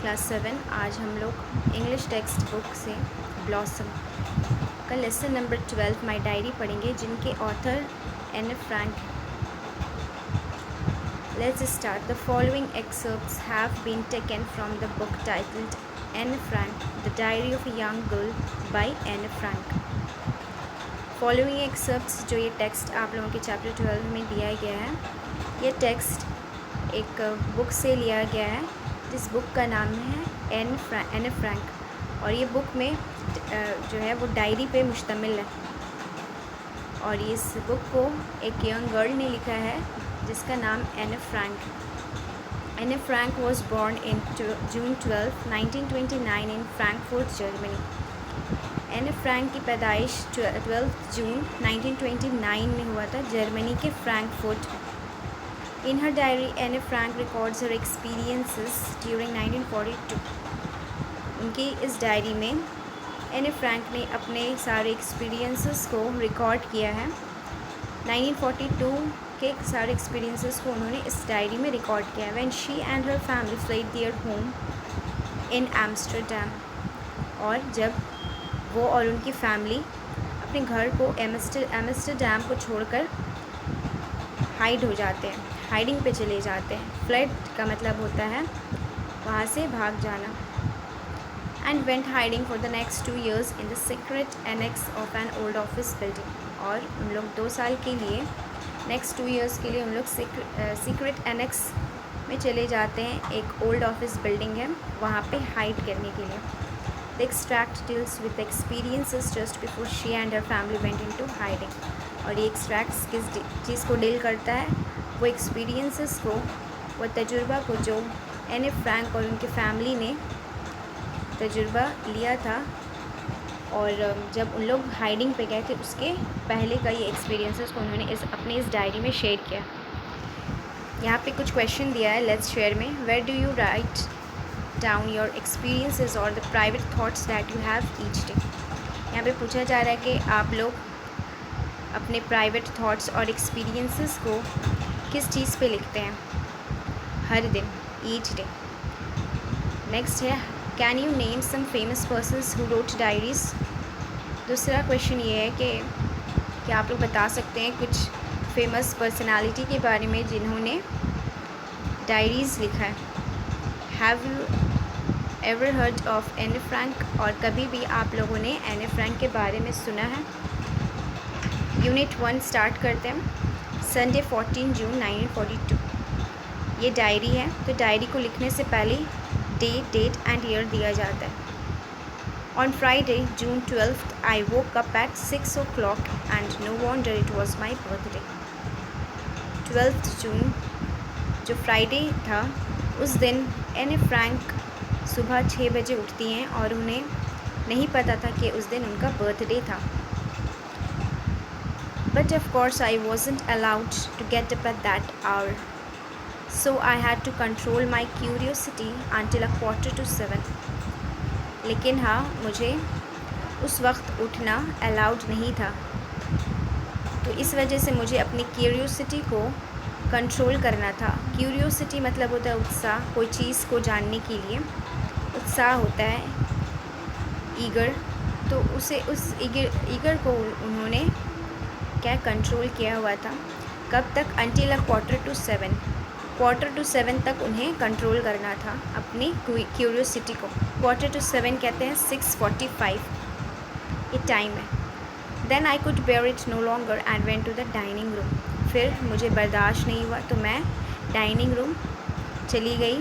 Class 7। आज हम लोग इंग्लिश टेक्स्ट बुक से ब्लॉसम का लेसन नंबर 12 माई डायरी पढ़ेंगे, जिनके author Anne Frank. Let's start. The following excerpts have been taken from the book titled Anne Frank the diary of a young girl by Anne Frank. Following excerpts, जो ये text आप लोगों के chapter 12 में दिया गया है, ये टेक्स्ट एक बुक से लिया गया है जिस बुक का नाम है एन फ्रैंक। और ये बुक में जो है वो डायरी पे मुश्तमिल है। और इस बुक को एक यंग गर्ल ने लिखा है जिसका नाम Anne Frank. Anne Frank was born in June 12, 1929 in Frankfurt, Germany. Anne Frank की पैदाइश 12 जून 1929 में हुआ था, जर्मनी के फ्रैंकफर्ट में। In her diary, Anne Frank records her experiences during 1942. उनकी इस डायरी में एन फ्रैंक ने अपने सारे एक्सपीरियंसेस को रिकॉर्ड किया है। 1942 के सारे एक्सपीरियंसेस को उन्होंने इस डायरी में रिकॉर्ड किया है। When she and her family fled their home in Amsterdam, और जब वो और उनकी फैमिली अपने घर को एम्स्टर्डम को छोड़कर हाइड हो जाते हैं, हाइडिंग पे चले जाते हैं। फ्लड का मतलब होता है वहाँ से भाग जाना। And went hiding for the next 2 years in the secret annex of an old office building. और उन लोग 2 साल के लिए, नेक्स्ट 2 years के लिए उन लोग सीक्रेट एनेक्स में चले जाते हैं। एक ओल्ड ऑफिस बिल्डिंग है, वहाँ पे हाइड करने के लिए। The extract deals with experiences just before she and her family went into hiding. और ये एक्सट्रैक्ट्स किस चीज़ को डील करता है? वो एक्सपीरियंसेस को, वो तजुर्बा को जो एन फ्रैंक और उनकी फैमिली ने तजुर्बा लिया था और जब उन लोग हाइडिंग पे गए थे उसके पहले का ये एक्सपीरियंसेस को उन्होंने अपने इस डायरी में शेयर किया। यहाँ पे कुछ क्वेश्चन दिया है, लेट्स शेयर में। Where do you write down your experiences और the private thoughts that you have each day. यहाँ पे पूछा जा रहा है कि आप लोग अपने प्राइवेट थाट्स और एक्सपीरियंसेस को किस चीज़ पे लिखते हैं हर दिन, ईच डे। नेक्स्ट है, can you name some famous persons who wrote diaries. दूसरा क्वेश्चन ये है कि क्या आप लोग बता सकते हैं कुछ फेमस पर्सनालिटी के बारे में जिन्होंने डायरीज़ लिखा है। Have you ever heard of Anne Frank, और कभी भी आप लोगों ने एन फ्रैंक के बारे में सुना है। यूनिट 1 स्टार्ट करते हैं। संडे 14 जून 1942। ये डायरी है, तो डायरी को लिखने से पहले डे, डेट एंड ईयर दिया जाता है। On Friday June 12 I woke up at 6 o'clock and no wonder it was my birthday. 12 June जो फ्राइडे था, उस दिन एन फ्रैंक सुबह 6 बजे उठती हैं और उन्हें नहीं पता था कि उस दिन उनका बर्थडे था। But of course I wasn't allowed to get up at that hour, so I had to control my curiosity until 6:45. लेकिन हाँ, मुझे उस वक्त उठना अलाउड नहीं था, तो इस वजह से मुझे अपनी क्यूरियोसिटी को कंट्रोल करना था। क्यूरियोसिटी मतलब होता है उत्साह, कोई चीज़ को जानने के लिए उत्साह होता है, ईगर। तो उस ईगर को उन्होंने क्या कंट्रोल किया हुआ था। कब तक? until 6:45। 6:45 तक उन्हें कंट्रोल करना था अपनी क्यूरियोसिटी को। 6:45 कहते हैं 6:45 ये टाइम है। Then I could bear it no longer and went to the dining room. फिर मुझे बर्दाश्त नहीं हुआ तो मैं डाइनिंग रूम चली गई।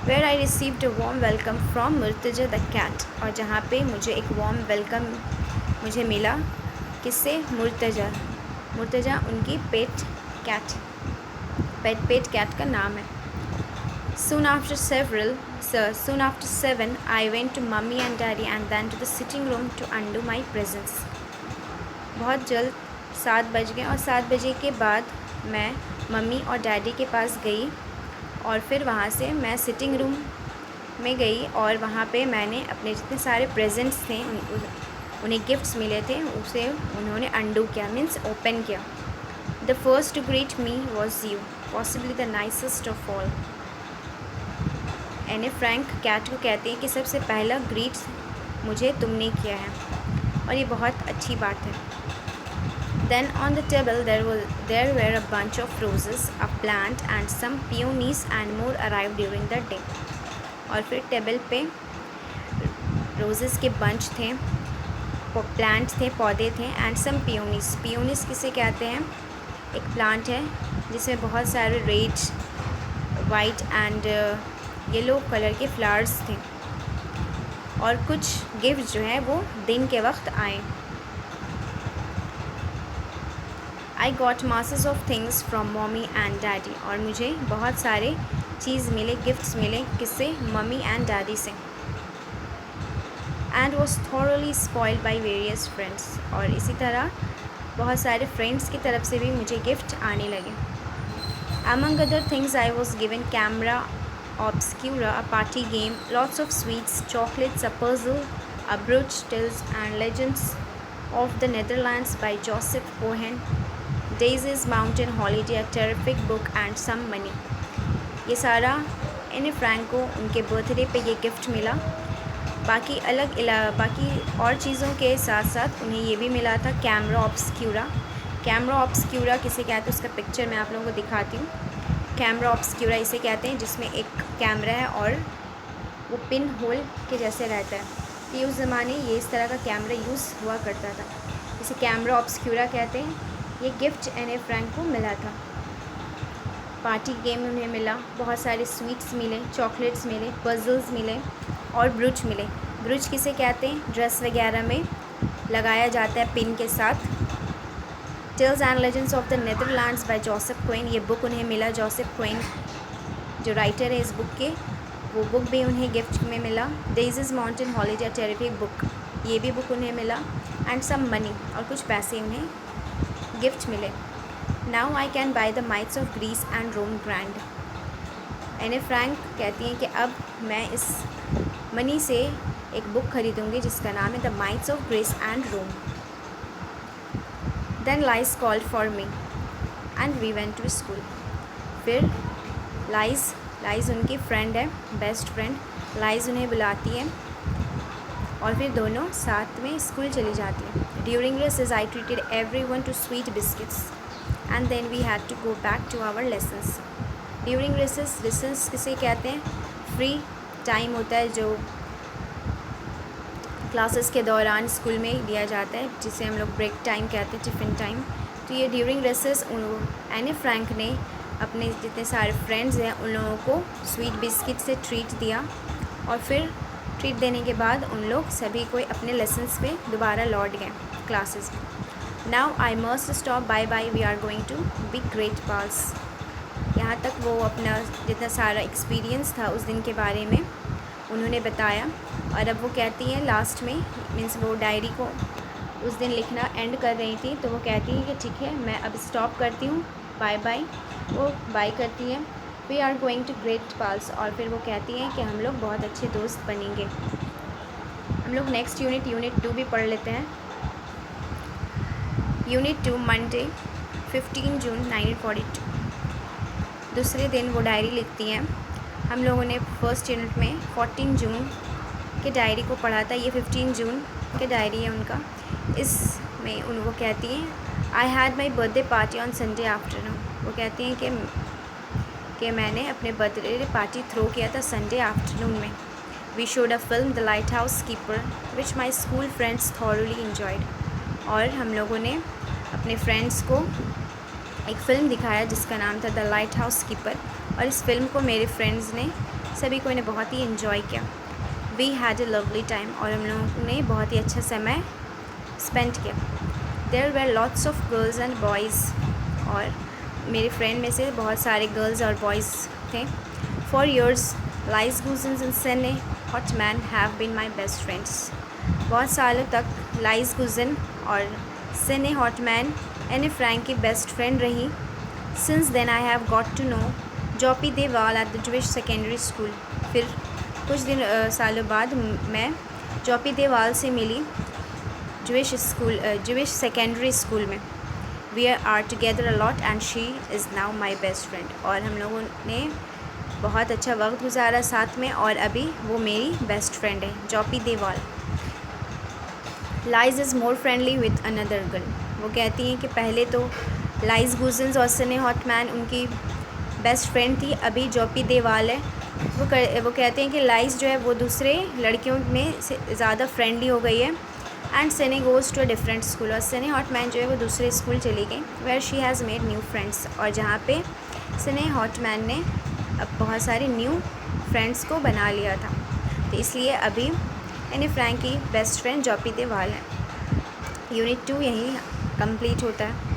Where I received a warm welcome from Moortje the cat, और जहाँ पे मुझे एक वार्म वेलकम मुझे मिला। किससे? मुर्तजा उनकी पेट कैट का नाम है। Soon after 7 I went to mummy and daddy and then to the sitting room to undo my presence. बहुत जल्द 7 बज गए और 7 बजे के बाद मैं मम्मी और डैडी के पास गई और फिर वहाँ से मैं सिटिंग रूम में गई और वहाँ पे मैंने अपने जितने सारे प्रेजेंट्स थे, उन्हें गिफ्ट्स मिले थे, उसे उन्होंने अंडू किया, मीन्स ओपन किया। The first to greet me was you, possibly the nicest of all. Anne Frank cat को कहते हैं कि सबसे पहला ग्रीट मुझे तुमने किया है, और ये बहुत अच्छी बात है। Then on the table there were a bunch of roses, a plant and some peonies, and more arrived during the day. और फिर टेबल पे रोजेस के बंच थे, प्लांट थे, पौधे थे, एंड सम पियोनीस। पियोनीस किसे कहते हैं? एक प्लांट है जिसमें बहुत सारे red, white and yellow colour के फ्लावर्स थे, और कुछ गिफ्ट जो है वो दिन के वक्त आए। I got masses of things from mummy and daddy, और मुझे बहुत सारे चीज़ मिले, गिफ्ट्स मिले, किससे? मम्मी एंड डैडी से। And was thoroughly spoiled by various friends, और इसी तरह बहुत सारे फ्रेंड्स की तरफ से भी मुझे गिफ्ट आने लगे। Among other things I was given camera obscura, a party game, lots of sweets, chocolates, a puzzle, a brooch, tales and legends of the Netherlands by Joseph Cohen, Daisy's Mountain Holiday, a terrific book, and some money. ये सारा एने Frank को उनके birthday पे ये gift मिला। बाकी और चीज़ों के साथ साथ उन्हें ये भी मिला था कैमरा ऑब्सक्यूरा। कैमरा ऑब्सक्यूरा किसे कहते हैं उसका पिक्चर मैं आप लोगों को दिखाती हूँ। कैमरा ऑब्सक्यूरा इसे कहते हैं जिसमें एक कैमरा है और वो पिन होल के जैसे रहता है। कि उस ज़माने ये इस तरह का कैमरा यूज़ हुआ करता था, इसे कैमरा ऑब्सक्यूरा कहते हैं। ये गिफ्ट एने फ्रैंक को मिला था। पार्टी गेम उन्हें मिला, बहुत सारे स्वीट्स मिले, चॉकलेट्स मिले, पजल्स मिले और ब्रूच मिले। ब्रूच किसे कहते हैं? ड्रेस वगैरह में लगाया जाता है पिन के साथ। Tales and legends of the Netherlands by Joseph Cohen, ये बुक उन्हें मिला। जोसेफ क्वेन जो राइटर है इस बुक के, वो बुक भी उन्हें गिफ्ट में मिला। Daisy's mountain holiday, a terrific book, ये भी बुक उन्हें मिला। एंड सम मनी, और कुछ पैसे उन्हें गिफ्ट मिले। Now I can buy the myths of Greece and Rome grand. Anne Frank कहती हैं कि अब मैं इस मनी से एक बुक खरीदूँगी जिसका नाम है the myths of Greece and Rome. Then Lies called for me and we went to school. फिर लाइज उनकी फ्रेंड है, बेस्ट फ्रेंड। लाइज उन्हें बुलाती है और फिर दोनों साथ में स्कूल चली जाती है। During recess I treated everyone to sweet biscuits and then we had to go back to our lessons. During recess किसे कहते हैं? फ्री टाइम होता है जो क्लासेस के दौरान स्कूल में दिया जाता है, जिसे हम लोग ब्रेक टाइम कहते हैं, टिफ़िन टाइम। तो ये ड्यूरिंग रेसेस एने फ्रैंक ने अपने जितने सारे फ्रेंड्स हैं उन लोगों को स्वीट बिस्किट से ट्रीट दिया, और फिर ट्रीट देने के बाद उन लोग सभी को अपने लेसन्स पे दोबारा लौट गए क्लासेस में। Now I must stop, bye bye, we are going to be great pals. यहाँ तक वो अपना जितना सारा एक्सपीरियंस था उस दिन के बारे में उन्होंने बताया, और अब वो कहती हैं लास्ट में, मीन्स वो डायरी को उस दिन लिखना एंड कर रही थी, तो वो कहती हैं कि ठीक है मैं अब स्टॉप करती हूँ, बाय बाय। वो बाय करती हैं। We are going to great pals, और फिर वो कहती हैं कि हम लोग बहुत अच्छे दोस्त बनेंगे। हम लोग नेक्स्ट यूनिट 2 भी पढ़ लेते हैं। यूनिट 2 मंडे 15 जून 1942। दूसरे दिन वो डायरी लिखती हैं। हम लोगों ने फर्स्ट यूनिट में 14 जून के डायरी को पढ़ा था, ये 15 जून के डायरी है उनका। इसमें उनको कहती हैं I had my birthday party on Sunday afternoon. वो कहती हैं कि मैंने अपने बर्थडे पार्टी थ्रो किया था संडे आफ्टरनून में। We showed a film the lighthouse keeper which my school friends thoroughly enjoyed. और हम लोगों ने अपने फ्रेंड्स को एक फ़िल्म दिखाया जिसका नाम था द लाइट हाउस कीपर, और इस फिल्म को मेरे फ्रेंड्स ने सभी को इन्हें बहुत ही इन्जॉय किया। We had a lovely time, और हम लोगों ने बहुत ही अच्छा समय स्पेंड किया। There were lots of girls and boys, और मेरे फ्रेंड में से बहुत सारे गर्ल्स और बॉयज़ थे। For years Lies Goosens and Sanne Houtman have been my best friends. बहुत सालों तक लाइज गुजन और सने हॉटमैन एने फ्रैंक की बेस्ट फ्रेंड रही। Since then I have got to know Jopie de Waal at the Jewish secondary school. फिर कुछ सालों बाद मैं जॉपी देवाल से मिली जूविश सेकेंडरी स्कूल में। We are together a lot and she is now my best friend. और हम लोगों ने बहुत अच्छा वक्त गुजारा साथ में और अभी वो मेरी बेस्ट फ्रेंड है। जॉपी देवाल। Lies is more friendly with another girl. वो कहती हैं कि पहले तो लाइज गुजन्स और सने हॉटमैन उनकी बेस्ट फ्रेंड थी, अभी जॉपी देवाल है वो कहते हैं कि लाइज जो है वो दूसरे लड़कियों में से ज़्यादा फ्रेंडली हो गई है। And Sanne goes to a different school. और सने हॉटमैन जो है वो दूसरे स्कूल चली गई where she has made new friends, और जहाँ पे सने हॉटमैन ने अब बहुत सारे न्यू फ्रेंड्स को बना लिया था। तो इसलिए अभी एनी फ्रैंक की बेस्ट फ्रेंड जॉपी देवाल है। यूनिट 2 यहीं कंप्लीट होता है।